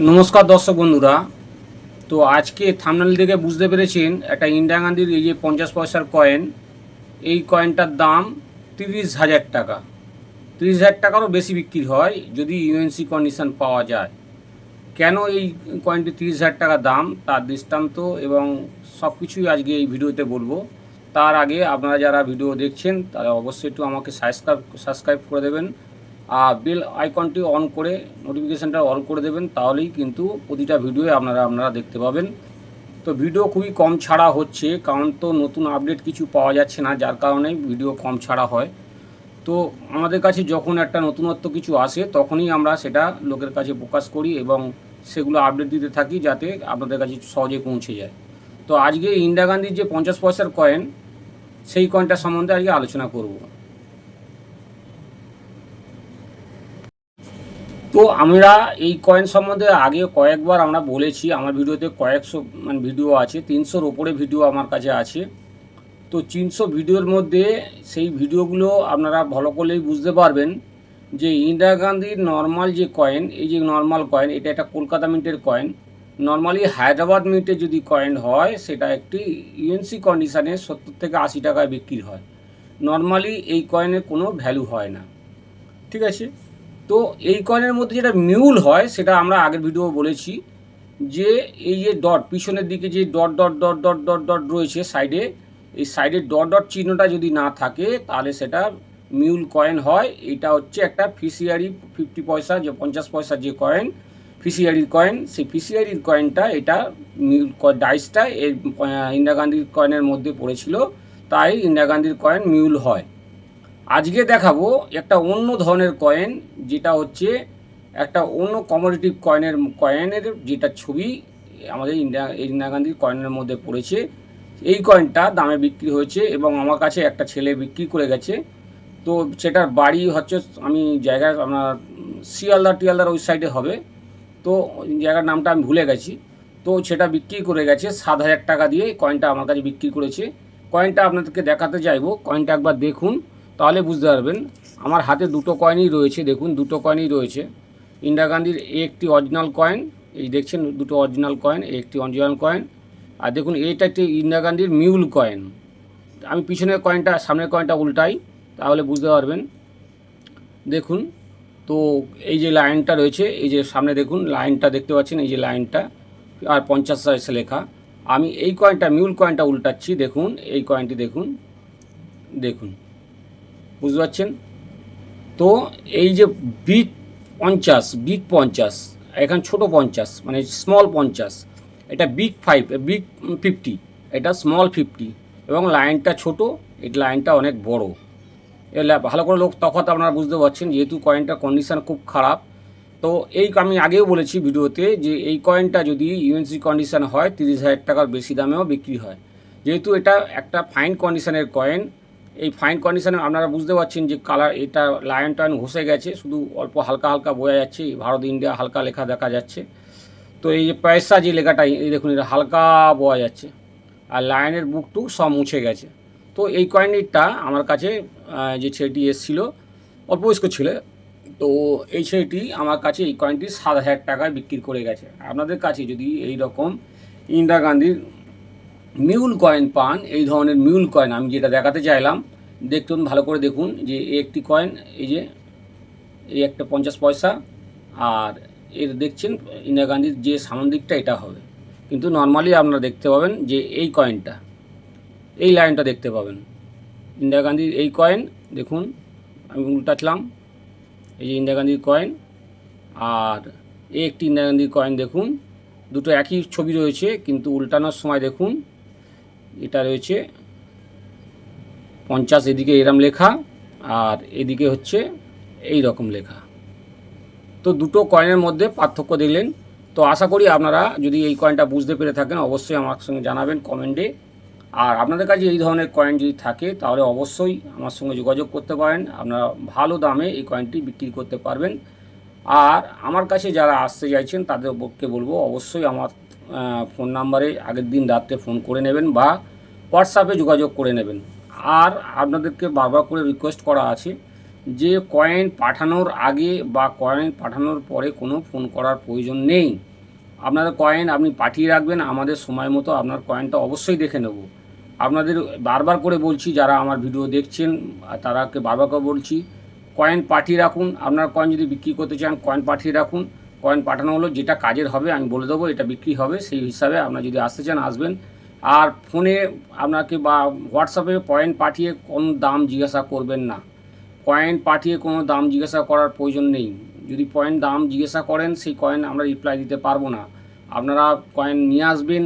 নমস্কার দর্শক বন্ধুরা। তো আজকে থাম্বনেল দেখে বুঝতে পেরেছেন একটা ইন্দিরা গান্ধীর এই যে 50 পয়সার কয়েন, এই কয়েনটার দাম 30,000 টাকা। 30,000 টাকারও বেশি বিক্রি হয় যদি ইউএনসি কন্ডিশন পাওয়া যায়। কেন এই কয়েনটি 30,000 টাকা দাম তার দৃষ্টান্ত এবং সব কিছুই আজকে এই ভিডিওতে বলবো। তার আগে আপনারা যারা ভিডিও দেখছেন তারা অবশ্যই একটু আমাকে সাবস্ক্রাইব করে দেবেন আর বেল আইকনটি অন করে নোটিফিকেশানটা অল করে দেবেন, তাহলেই কিন্তু প্রতিটা ভিডিও আপনারা দেখতে পাবেন। তো ভিডিও খুবই কম ছাড়া হচ্ছে, কারণ তো নতুন আপডেট কিছু পাওয়া যাচ্ছে না, যার কারণে ভিডিও কম ছাড়া হয়। তো আমাদের কাছে যখন একটা নতুনত্ব কিছু আসে তখনই আমরা সেটা লোকের কাছে প্রকাশ করি এবং সেগুলো আপডেট দিতে থাকি যাতে আপনাদের কাছে সহজে পৌঁছে যায়। তো আজকে ইন্দিরা গান্ধীর যে 50 পয়সার কয়েন, সেই কয়েনটা সম্বন্ধে আজকে আলোচনা করব। তো আমরা এই কয়েন সম্বন্ধে আগে কয়েকবার আমরা বলেছি, আমার ভিডিওতে কয়েকশো ভিডিও আছে, 300-র ওপরে ভিডিও আমার কাছে আছে। তো 300 ভিডিওর মধ্যে সেই ভিডিওগুলো আপনারা ভালো করলেই বুঝতে পারবেন যে ইন্দিরা গান্ধীর নর্মাল যে কয়েন, এই যে নর্মাল কয়েন, এটা একটা কলকাতা মিন্টের কয়েন। নর্মালি হায়দ্রাবাদ মিন্টে যদি কয়েন হয় সেটা একটি ইউএনসি কন্ডিশানে 70 থেকে 80 টাকায় বিক্রি হয়। নর্মালি এই কয়েনের কোনো ভ্যালু হয় না, ঠিক আছে। তো এই কয়েনের মধ্যে যেটা মিউল হয় সেটা আমরা আগের ভিডিও বলেছি, যে এই যে ডট পিছনের দিকে যে dot dot dot dot dot dot রয়েছে সাইডে, এই সাইডে ডট ডট চিহ্নটা যদি না থাকে তাহলে সেটা মিউল কয়েন হয়। এটা হচ্ছে একটা ফিসিয়ারি 50 পয়সা যে 50 পয়সার যে কয়েন, ফিসিয়ারির কয়েন, সেই ফিসিয়ারির কয়েনটা এটা মিউল ডাইসটা এই ইন্দিরা গান্ধীর কয়েনের মধ্যে পড়েছিল, তাই ইন্দিরা গান্ধীর কয়েন মিউল হয়। আজকে দেখাবো একটা অন্য ধরনের কয়েন, যেটা হচ্ছে একটা অন্য কমোডিটিভ কয়েনের যেটা ছবি আমাদের ইন্দিরা গান্ধীর কয়েনের মধ্যে পড়েছে। এই কয়েনটা দামে বিক্রি হয়েছে এবং আমার কাছে একটা ছেলে বিক্রি করে গেছে। তো সেটার বাড়ি হচ্ছে, আমি জায়গার আপনার টিয়ালদার ওই সাইডে হবে, তো জায়গার নামটা আমি ভুলে গেছি। তো সেটা বিক্রি করে গেছে 7,000 টাকা দিয়ে কয়েনটা আমার কাছে বিক্রি করেছে। কয়েনটা আপনাদেরকে দেখাতে চাইবো, কয়েনটা একবার দেখুন তাহলে বুঝতে পারবেন। আমার হাতে দুটো কয়েনই রয়েছে, দেখুন দুটো কয়েনই রয়েছে। ইন্দিরা গান্ধীর একটি অরিজিনাল কয়েন, এই দেখছেন দুটো অরিজিনাল কয়েন, একটি অরিজিনাল কয়েন। আর দেখুন এইটা একটি ইন্দিরা গান্ধীর মিউল কয়েন। আমি পিছনের কয়েনটা সামনের কয়েনটা উল্টাই তাহলে বুঝতে পারবেন। দেখুন, তো এই যে লাইনটা রয়েছে, এই যে সামনে দেখুন লাইনটা দেখতে পাচ্ছেন, এই যে লাইনটা আর 50 এসে লেখা। আমি এই কয়েনটা মিউল কয়েনটা উল্টাচ্ছি, দেখুন এই কয়েনটি দেখুন, দেখুন বুঝতে পারছেন। তো এই যে বিগ 50, এখানে ছোটো 50 মানে স্মল 50, এটা বিগ 50, এটা স্মল 50 এবং লাইনটা ছোট, এই লাইনটা অনেক বড়। এগুলো ভালো করে তফাৎ আপনারা বুঝতে পারছেন, যেহেতু কয়েনটার কন্ডিশান খুব খারাপ। তো এই আমি আগেও বলেছি ভিডিওতে যে এই কয়েনটা যদি ইউএনসি কন্ডিশান হয় 30,000 টাকার বেশি দামেও বিক্রি হয়। যেহেতু এটা একটা ফাইন কন্ডিশানের কয়েন, এই ফাইন কন্ডিশানে আপনারা বুঝতে পারছেন যে কালার, এটা লায়ন টায়ন ঘষে গেছে, শুধু অল্প হালকা হালকা বোঝা যাচ্ছে, ভারত ইন্ডিয়া হালকা লেখা দেখা যাচ্ছে। তো এই যে পয়সা যে লেখাটা, এই দেখুন এটা হালকা বোঝা যাচ্ছে, আর লায়নের বুকটু সব মুছে গেছে। তো এই কয়েনটা আমার কাছে যে ছেলেটি এসেছিলো, অল্প বয়স্ক ছেলে, তো এই ছেলেটি আমার কাছে এই কয়েনটি 7,000 টাকায় বিক্রি করে গেছে। আপনাদের কাছে যদি এই রকম ইন্দিরা গান্ধীর মিউল কয়েন পান, এই ধরনের মিউল কয়েন আমি যেটা দেখাতে চাইলাম, দেখুন ভালো করে দেখুন যে একটি কয়েন, এই যে এই একটা 50 পয়সা, আর এর দেখছেন ইন্দিরা গান্ধীর যে সামনের দিকটা এটা হবে, কিন্তু নর্মালি আপনারা দেখতে পাবেন যে এই কয়েনটা, এই লাইনটা দেখতে পাবেন ইন্দিরা গান্ধীর এই কয়েন। দেখুন আমি উল্টাচ্লাম, এই যে ইন্দিরা গান্ধীর কয়েন আর এই একটি ইন্দিরা গান্ধীর কয়েন, দেখুন দুটো একই ছবি রয়েছে, কিন্তু উল্টানোর সময় দেখুন এটা রয়েছে 50, এদিকে এরম লেখা আর এদিকে হচ্ছে এই রকম লেখা। তো দুটো কয়েনের মধ্যে পার্থক্য দেখলেন। তো আশা করি আপনারা যদি এই কয়েনটা বুঝতে পেরে থাকেন অবশ্যই আমার সঙ্গে জানাবেন কমেন্টে। আর আপনাদের কাছে এই ধরনের কয়েন যদি থাকে তাহলে অবশ্যই আমার সঙ্গে যোগাযোগ করতে পারেন, আপনারা ভালো দামে এই কয়েনটি বিক্রি করতে পারবেন। আর আমার কাছে যারা আসতে চাইছেন তাদেরকে বলবো অবশ্যই আমার ফোন নাম্বারে আগের দিন রাত্রে ফোন করে নেবেন বা হোয়াটসঅ্যাপে যোগাযোগ করে নেবেন। আর আপনাদেরকে বারবার করে রিকোয়েস্ট করা আছে যে কয়েন পাঠানোর আগে বা কয়েন পাঠানোর পরে কোনো ফোন করার প্রয়োজন নেই। আপনাদের কয়েন আপনি পাঠিয়ে রাখবেন, আমাদের সময় মতো আপনার কয়েনটা অবশ্যই দেখে নেব। আপনাদের বারবার করে বলছি, যারা আমার ভিডিও দেখছেন তারাকে বারবার করে বলছি, কয়েন পাঠিয়ে রাখুন। আপনার কয়েন যদি বিক্রি করতে চান কয়েন পাঠিয়ে রাখুন। কয়েন পাঠানো হলো যেটা কাজের হবে আমি বলে দেবো, এটা বিক্রি হবে, সেই হিসাবে আপনারা যদি আসতে চান আসবেন। আর ফোনে আপনাকে বা হোয়াটসঅ্যাপে কয়েন পাঠিয়ে কোন দাম জিজ্ঞাসা করবেন না। কয়েন পাঠিয়ে কোনো দাম জিজ্ঞাসা করার প্রয়োজন নেই। যদি কয়েন দাম জিজ্ঞাসা করেন সেই কয়েন আমরা রিপ্লাই দিতে পারবো না। আপনারা কয়েন নিয়ে আসবেন,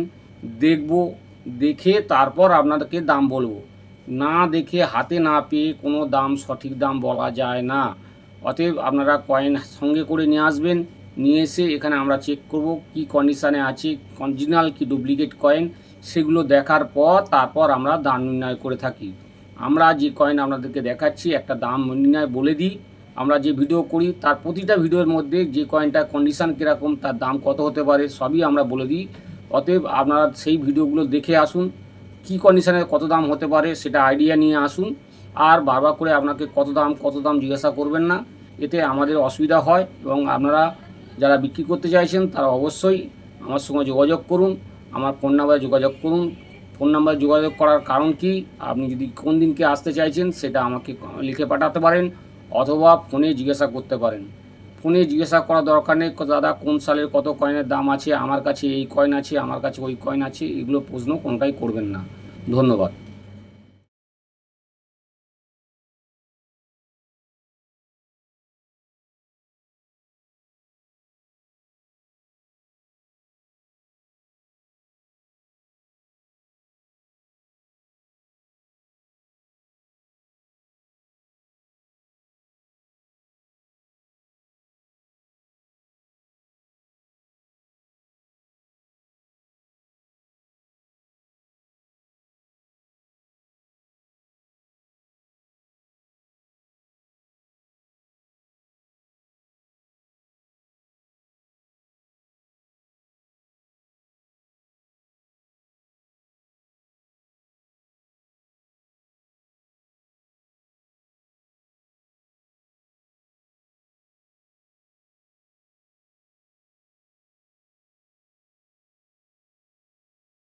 দেখব, দেখে তারপর আপনাদেরকে দাম বলবো। না দেখে হাতে না পেয়ে কোনো দাম সঠিক দাম বলা যায় না। অতএব আপনারা কয়েন সঙ্গে করে নিয়ে আসবেন, নিয়ে এসে এখানে আমরা চেক করব কি কন্ডিশানে আছে, অরিজিনাল কি ডুপ্লিকেট কয়েন, সেগুলো দেখার পর তারপর আমরা দাম নির্ণয় করে থাকি। আমরা যে কয়েন আপনাদেরকে দেখাচ্ছি একটা দাম নির্ণয় বলে দিই। আমরা যে ভিডিও করি তার প্রতিটা ভিডিওর মধ্যে যে কয়েনটার কন্ডিশান কীরকম, তার দাম কত হতে পারে সবই আমরা বলে দিই। অতএব আপনারা সেই ভিডিওগুলো দেখে আসুন, কী কন্ডিশানে কত দাম হতে পারে সেটা আইডিয়া নিয়ে আসুন। আর বারবার করে আপনাকে কত দাম জিজ্ঞাসা করবেন না, এতে আমাদের অসুবিধা হয়। এবং আপনারা যারা বিক্রি করতে চাইছেন তারা অবশ্যই আমার সঙ্গে যোগাযোগ করুন, আমার ফোন নাম্বারে যোগাযোগ করুন। ফোন নাম্বারে যোগাযোগ করার কারণ কি, আপনি যদি কোন দিনকে আসতে চাইছেন সেটা আমাকে লিখে পাঠাতে পারেন, অথবা ফোনে জিজ্ঞাসা করতে পারেন। ফোনে জিজ্ঞাসা করার দরকার নেই দাদা কোন সালের কত কয়েনের দাম আছে, আমার কাছে এই কয়েন আছে, আমার কাছে ওই কয়েন আছে, এগুলো প্রশ্ন কোনটাই করবেন না। ধন্যবাদ।